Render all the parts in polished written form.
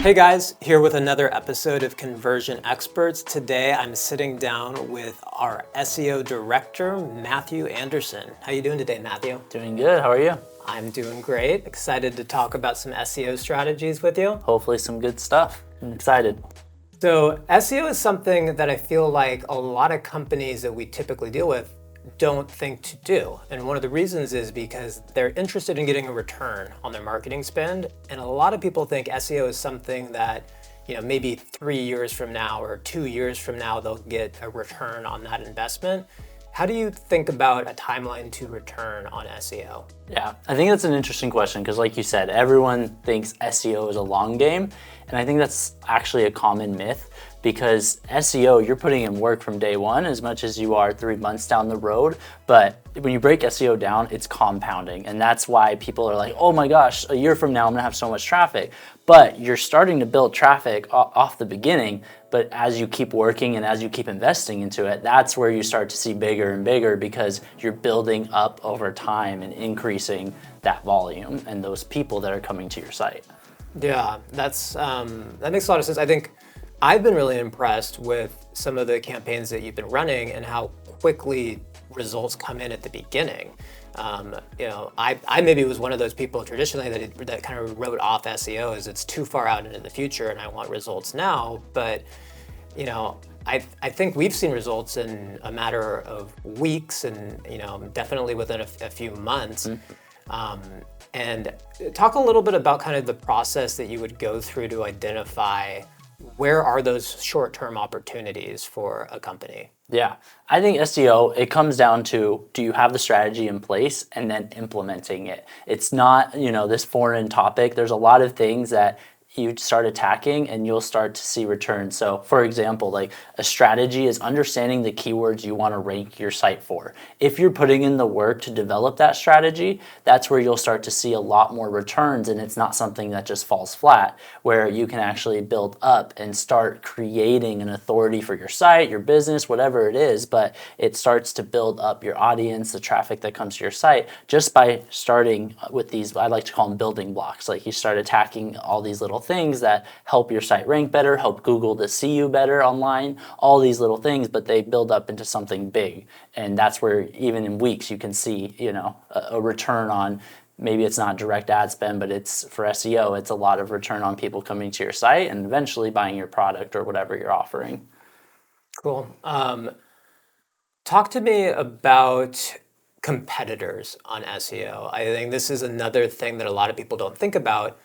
Hey guys, here with another episode of Conversion Experts. Today I'm sitting down with our SEO director, Matthew Anderson. How you doing today, Matthew? Doing good. How are you? I'm doing great. Excited to talk about some SEO strategies with you. Hopefully some good stuff. I'm excited. So SEO is something that I feel like a lot of companies that we typically deal with don't think to do. And one of the reasons is because they're interested in getting a return on their marketing spend. And a lot of people think SEO is something that, maybe 3 years from now or 2 years from now, they'll get a return on that investment. How do you think about a timeline to return on SEO? Yeah, I think that's an interesting question because like you said, everyone thinks SEO is a long game. And I think that's actually a common myth because SEO, you're putting in work from day one as much as you are 3 months down the road. But when you break SEO down, it's compounding. And that's why people are like, oh my gosh, a year from now, I'm gonna have so much traffic. But you're starting to build traffic off the beginning. But as you keep working and as you keep investing into it, that's where you start to see bigger and bigger because you're building up over time and increasing that volume and those people that are coming to your site. Yeah, that makes a lot of sense. I think I've been really impressed with some of the campaigns that you've been running and how quickly results come in at the beginning. I maybe was one of those people traditionally that kind of wrote off SEO as it's too far out into the future and I want results now. But I think we've seen results in a matter of weeks and definitely within a few months. And talk a little bit about kind of the process that you would go through to identify where are those short-term opportunities for a company? Yeah, I think SEO, it comes down to, do you have the strategy in place and then implementing it? It's not, this foreign topic. There's a lot of things that you start attacking and you'll start to see returns. So for example, like a strategy is understanding the keywords you want to rank your site for. If you're putting in the work to develop that strategy, that's where you'll start to see a lot more returns and it's not something that just falls flat, where you can actually build up and start creating an authority for your site, your business, whatever it is, but it starts to build up your audience, the traffic that comes to your site just by starting with these, I like to call them building blocks. Like you start attacking all these little things that help your site rank better, help Google to see you better online, all these little things, but they build up into something big. And that's where even in weeks you can see, a return on, maybe it's not direct ad spend, but it's for SEO, it's a lot of return on people coming to your site and eventually buying your product or whatever you're offering. Cool. Talk to me about competitors on SEO. I think this is another thing that a lot of people don't think about.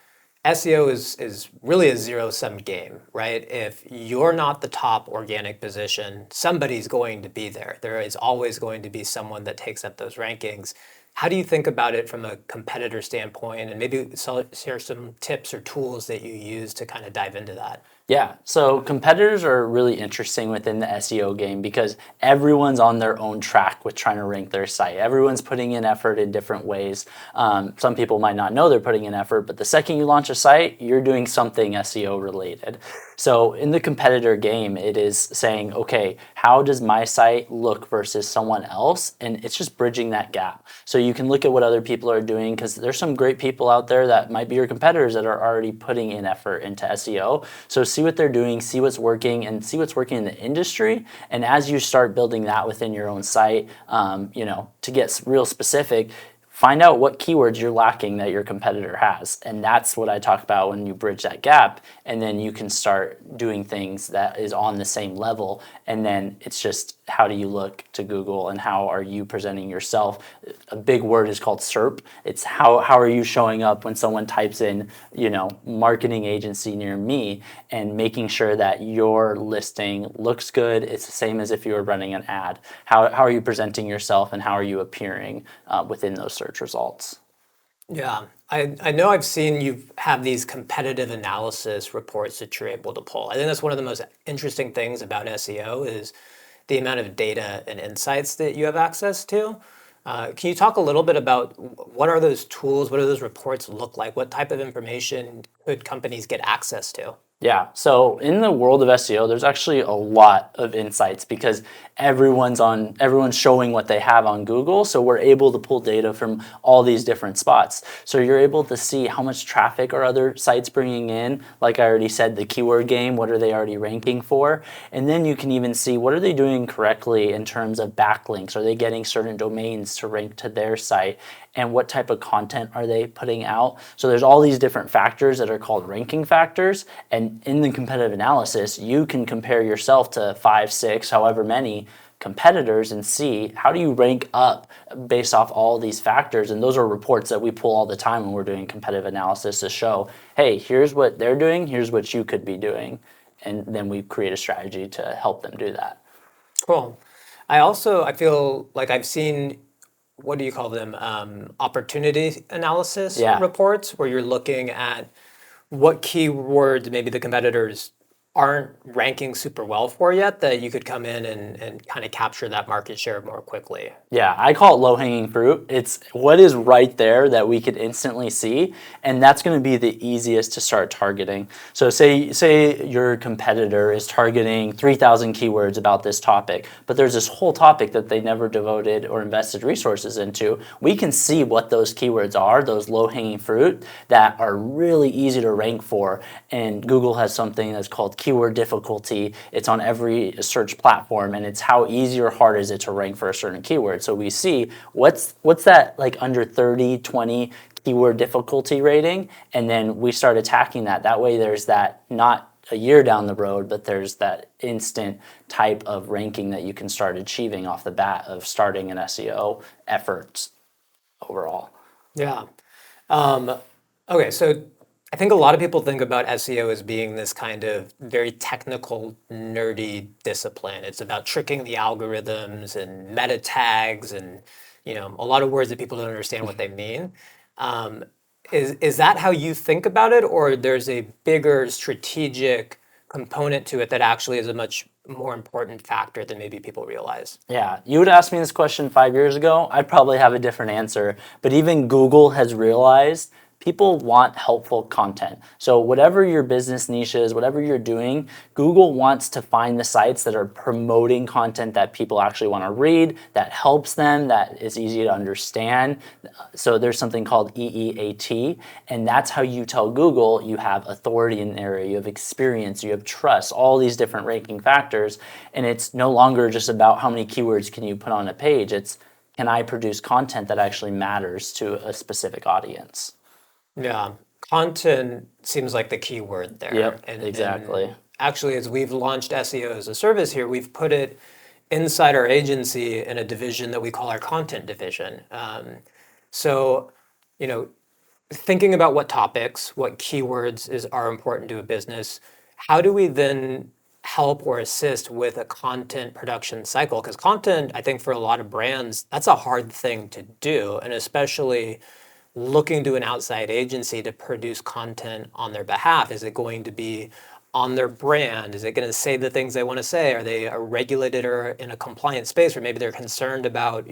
SEO is really a zero-sum game, right? If you're not the top organic position, somebody's going to be there. There is always going to be someone that takes up those rankings. How do you think about it from a competitor standpoint? And maybe share some tips or tools that you use to kind of dive into that. Yeah, so competitors are really interesting within the SEO game because everyone's on their own track with trying to rank their site. Everyone's putting in effort in different ways. Some people might not know they're putting in effort, but the second you launch a site, you're doing something SEO related. So in the competitor game, it is saying, okay, how does my site look versus someone else? And it's just bridging that gap. So you can look at what other people are doing because there's some great people out there that might be your competitors that are already putting in effort into SEO. So see what they're doing, see what's working, and see what's working in the industry. And as you start building that within your own site, to get real specific, find out what keywords you're lacking that your competitor has. And that's what I talk about when you bridge that gap. And then you can start doing things that is on the same level. And then it's just, how do you look to Google and how are you presenting yourself? A big word is called SERP. It's how are you showing up when someone types in, marketing agency near me, and making sure that your listing looks good. It's the same as if you were running an ad. How are you presenting yourself and how are you appearing within those search results? Yeah, I know I've seen you have these competitive analysis reports that you're able to pull. I think that's one of the most interesting things about SEO is the amount of data and insights that you have access to. Can you talk a little bit about what are those tools? What do those reports look like? What type of information could companies get access to? Yeah. So in the world of SEO, there's actually a lot of insights because everyone's showing what they have on Google. So we're able to pull data from all these different spots. So you're able to see how much traffic are other sites bringing in. Like I already said, the keyword game, what are they already ranking for? And then you can even see what are they doing correctly in terms of backlinks? Are they getting certain domains to rank to their site? And what type of content are they putting out? So there's all these different factors that are called ranking factors. And in the competitive analysis, you can compare yourself to 5, 6, however many competitors and see how do you rank up based off all these factors. And those are reports that we pull all the time when we're doing competitive analysis to show, hey, here's what they're doing, here's what you could be doing. And then we create a strategy to help them do that. Cool. I feel like I've seen, what do you call them? Opportunity analysis Yeah. reports, where you're looking at what keywords maybe the competitors aren't ranking super well for yet, that you could come in and kind of capture that market share more quickly. Yeah, I call it low-hanging fruit. It's what is right there that we could instantly see, and that's going to be the easiest to start targeting. So say your competitor is targeting 3,000 keywords about this topic, but there's this whole topic that they never devoted or invested resources into. We can see what those keywords are, those low-hanging fruit that are really easy to rank for, and Google has something that's called keyword difficulty. It's on every search platform, and it's how easy or hard is it to rank for a certain keyword. So we see what's that like under 30, 20 keyword difficulty rating, and then we start attacking that. That way there's that not a year down the road, but there's that instant type of ranking that you can start achieving off the bat of starting an SEO efforts overall. Yeah. Okay, so I think a lot of people think about SEO as being this kind of very technical, nerdy discipline. It's about tricking the algorithms and meta tags and a lot of words that people don't understand what they mean. Um, is that how you think about it, or there's a bigger strategic component to it that actually is a much more important factor than maybe people realize? Yeah, you would ask me this question 5 years ago, I'd probably have a different answer. But even Google has realized people want helpful content. So whatever your business niche is, whatever you're doing, Google wants to find the sites that are promoting content that people actually want to read, that helps them, that is easy to understand. So there's something called EEAT, and that's how you tell Google you have authority in the area, you have experience, you have trust, all these different ranking factors. And it's no longer just about how many keywords can you put on a page. It's, can I produce content that actually matters to a specific audience? Yeah, content seems like the key word there. Yep, And exactly. actually, as we've launched SEO as a service here, we've put it inside our agency in a division that we call our content division. So, you know, thinking about what topics, what keywords are important to a business, how do we then help or assist with a content production cycle? Because content, I think for a lot of brands, that's a hard thing to do, and especially looking to an outside agency to produce content on their behalf? Is it going to be on their brand? Is it going to say the things they want to say? Are they a regulated or in a compliant space, or maybe they're concerned about,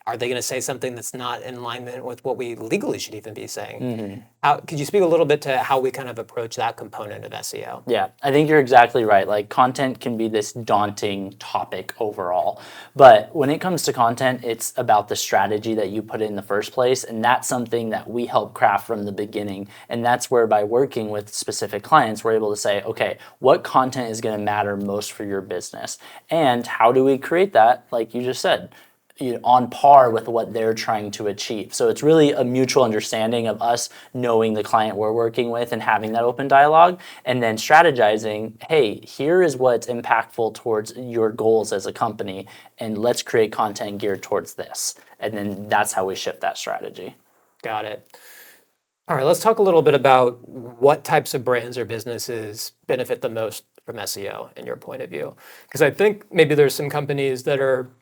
are they going to say something that's not in alignment with what we legally should even be saying? Could you speak a little bit to how we kind of approach that component of SEO? Yeah, I think you're exactly right. Like content can be this daunting topic overall. But when it comes to content, it's about the strategy that you put in the first place. And that's something that we help craft from the beginning. And that's where by working with specific clients, we're able to say, okay, what content is going to matter most for your business? And how do we create that? Like you just said, on par with what they're trying to achieve. So it's really a mutual understanding of us knowing the client we're working with and having that open dialogue, and then strategizing, hey, here is what's impactful towards your goals as a company, and let's create content geared towards this. And then that's how we shift that strategy. Got it. All right, let's talk a little bit about what types of brands or businesses benefit the most from SEO in your point of view. Because I think maybe there's some companies that are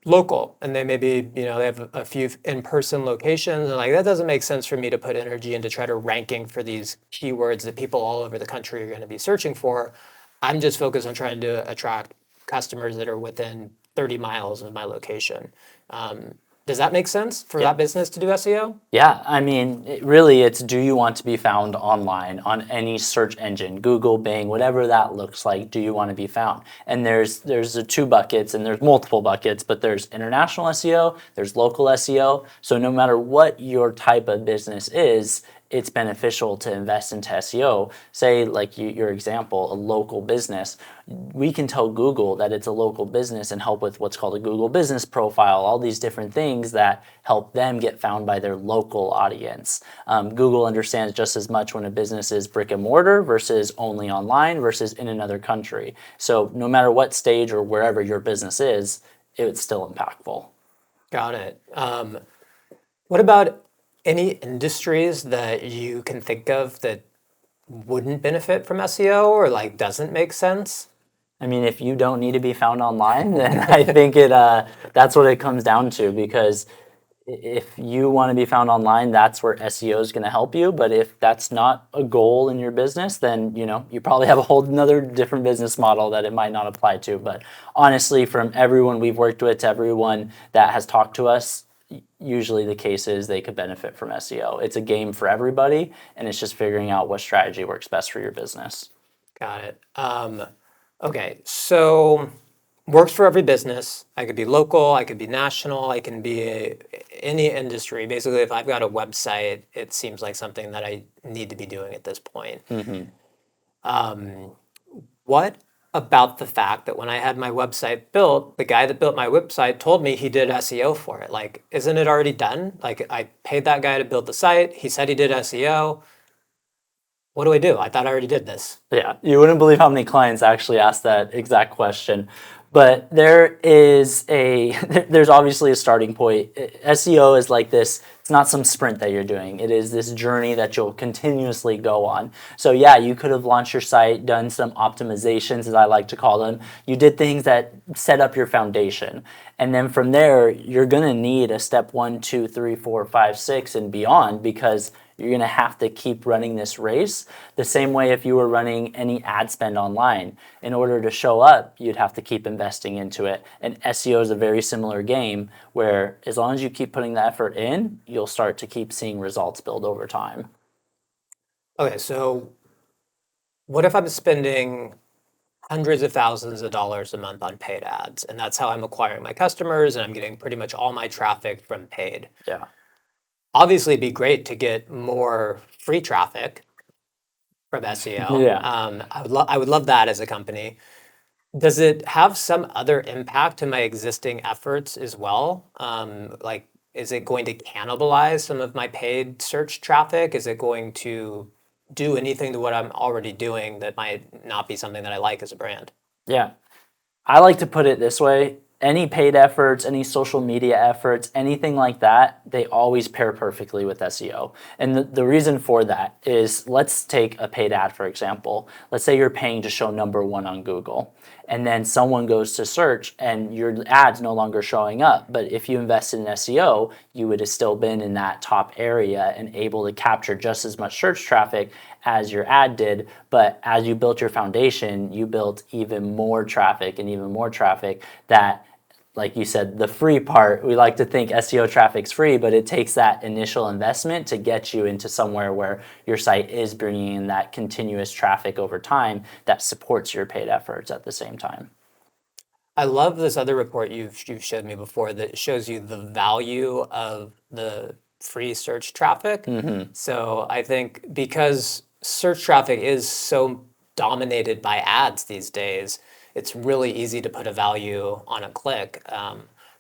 local and they maybe, they have a few in-person locations, and like that doesn't make sense for me to put energy into try to ranking for these keywords that people all over the country are going to be searching for. I'm just focused on trying to attract customers that are within 30 miles of my location. Does that make sense for that business to do SEO? Yeah, I mean, really, it's do you want to be found online on any search engine, Google, Bing, whatever that looks like, do you want to be found? And there's the two buckets, and there's multiple buckets, but there's international SEO, there's local SEO. So no matter what your type of business is, it's beneficial to invest into SEO. Say, like your example, a local business. We can tell Google that it's a local business and help with what's called a Google business profile, all these different things that help them get found by their local audience. Google understands just as much when a business is brick and mortar versus only online versus in another country. So no matter what stage or wherever your business is, it's still impactful. Got it. What about any industries that you can think of that wouldn't benefit from SEO or like doesn't make sense? I mean, if you don't need to be found online, then I think that's what it comes down to, because if you want to be found online, that's where SEO is going to help you. But if that's not a goal in your business, then you probably have a whole another different business model that it might not apply to. But honestly, from everyone we've worked with to everyone that has talked to us, usually the case is they could benefit from SEO. It's a game for everybody, and it's just figuring out what strategy works best for your business. Got it. Okay, so works for every business. I could be local, I could be national, I can be any industry. Basically, if I've got a website, it seems like something that I need to be doing at this point. What about the fact that when I had my website built, the guy that built my website told me he did SEO for it? Like, isn't it already done? Like, I paid that guy to build the site. He said he did SEO. What do I do? I thought I already did this. Yeah, you wouldn't believe how many clients actually ask that exact question. But there's obviously a starting point. SEO is like this. It's not some sprint that you're doing. It is this journey that you'll continuously go on. So yeah, you could have launched your site, done some optimizations, as I like to call them. You did things that set up your foundation. And then from there, you're going to need a step 1, 2, 3, 4, 5, 6, and beyond, because you're going to have to keep running this race the same way if you were running any ad spend online. In order to show up, you'd have to keep investing into it. And SEO is a very similar game where as long as you keep putting the effort in, you'll start to keep seeing results build over time. Okay, so what if I'm spending hundreds of thousands of dollars a month on paid ads, and that's how I'm acquiring my customers, and I'm getting pretty much all my traffic from paid? Yeah. Obviously, it'd be great to get more free traffic from SEO. Yeah. I would love that as a company. Does it have some other impact to my existing efforts as well? Like, is it going to cannibalize some of my paid search traffic? Is it going to do anything to what I'm already doing that might not be something that I like as a brand? Yeah. I like to put it this way. Any paid efforts, any social media efforts, anything like that, they always pair perfectly with SEO. And the reason for that is, let's take a paid ad, for example. Let's say you're paying to show #1 on Google, and then someone goes to search and your ad's no longer showing up. But if you invested in SEO, you would have still been in that top area and able to capture just as much search traffic as your ad did. But as you built your foundation, you built even more traffic and even more traffic that, like you said, the free part, we like to think SEO traffic's free, but it takes that initial investment to get you into somewhere where your site is bringing in that continuous traffic over time that supports your paid efforts at the same time. I love this other report you've showed me before that shows you the value of the free search traffic. So I think because search traffic is so dominated by ads these days, it's really easy to put a value on a click.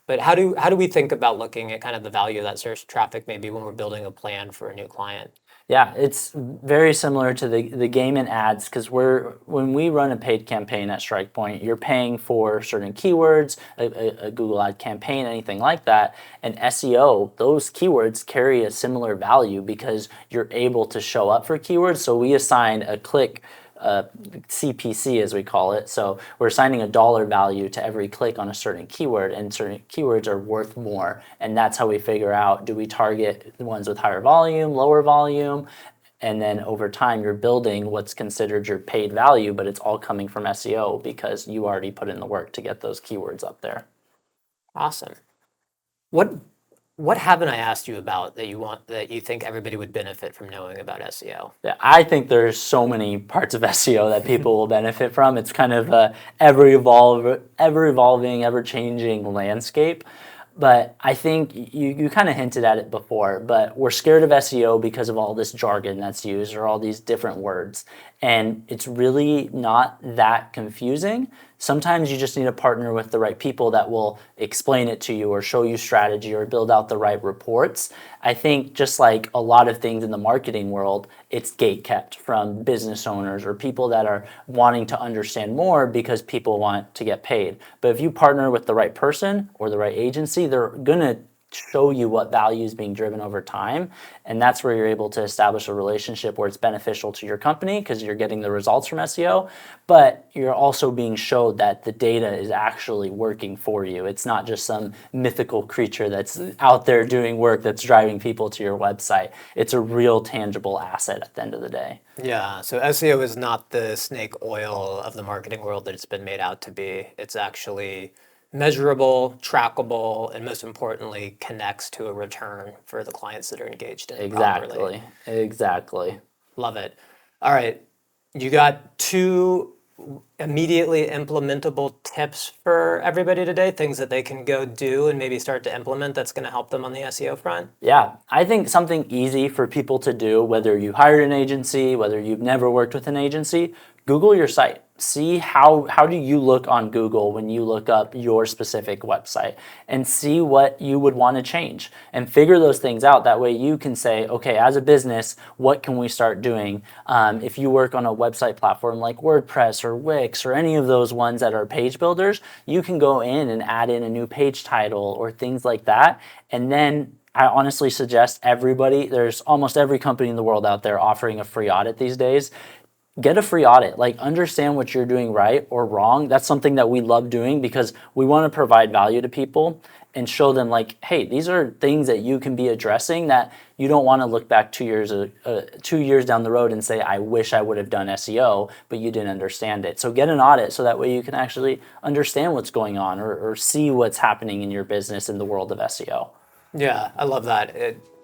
But how do we think about looking at kind of the value of that search traffic maybe when we're building a plan for a new client? Yeah, it's very similar to the game in ads, because when we run a paid campaign at Strikepoint, you're paying for certain keywords, a Google ad campaign, anything like that. And SEO, those keywords carry a similar value because you're able to show up for keywords. So we assign a click, CPC as we call it. So we're assigning a dollar value to every click on a certain keyword, and certain keywords are worth more. And that's how we figure out, do we target the ones with higher volume, lower volume? And then over time, you're building what's considered your paid value, but it's all coming from SEO because you already put in the work to get those keywords up there. Awesome. What What haven't I asked you about that you think everybody would benefit from knowing about SEO? Yeah, I think there's so many parts of SEO that people will benefit from. It's kind of a ever-evolving, ever-changing landscape. But I think you kind of hinted at it before, but we're scared of SEO because of all this jargon that's used or all these different words. And it's really not that confusing. Sometimes you just need to partner with the right people that will explain it to you or show you strategy or build out the right reports. I think just like a lot of things in the marketing world, it's gatekept from business owners or people that are wanting to understand more because people want to get paid. But if you partner with the right person or the right agency, they're going to show you what value is being driven over time. And that's where you're able to establish a relationship where it's beneficial to your company because you're getting the results from SEO, but you're also being showed that the data is actually working for you. It's not just some mythical creature that's out there doing work that's driving people to your website. It's a real tangible asset at the end of the day. Yeah, so SEO is not the snake oil of the marketing world that it's been made out to be. It's actually measurable, trackable, and most importantly, connects to a return for the clients that are engaged in it properly. Exactly. Love it. All right, you got 2 immediately implementable tips for everybody today, things that they can go do and maybe start to implement that's going to help them on the SEO front? Yeah, I think something easy for people to do, whether you hired an agency, whether you've never worked with an agency, Google your site. See how do you look on Google when you look up your specific website and see what you would want to change and figure those things out. That way you can say, okay, as a business, what can we start doing? If you work on a website platform like WordPress or Wix or any of those ones that are page builders, you can go in and add in a new page title or things like that. And then I honestly suggest everybody, there's almost every company in the world out there offering a free audit these days. Get a free audit, like understand what you're doing right or wrong. That's something that we love doing because we want to provide value to people and show them like, hey, these are things that you can be addressing that you don't want to look back 2 years down the road and say, I wish I would have done SEO, but you didn't understand it. So get an audit so that way you can actually understand what's going on or see what's happening in your business in the world of SEO. Yeah, I love that.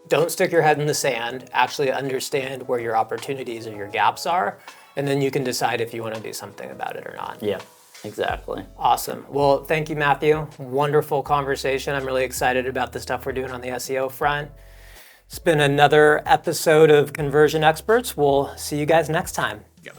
Don't stick your head in the sand. Actually understand where your opportunities or your gaps are, and then you can decide if you want to do something about it or not. Yeah, exactly. Awesome. Well, thank you, Matthew. Wonderful conversation. I'm really excited about the stuff we're doing on the SEO front. It's been another episode of Conversion Experts. We'll see you guys next time. Yep.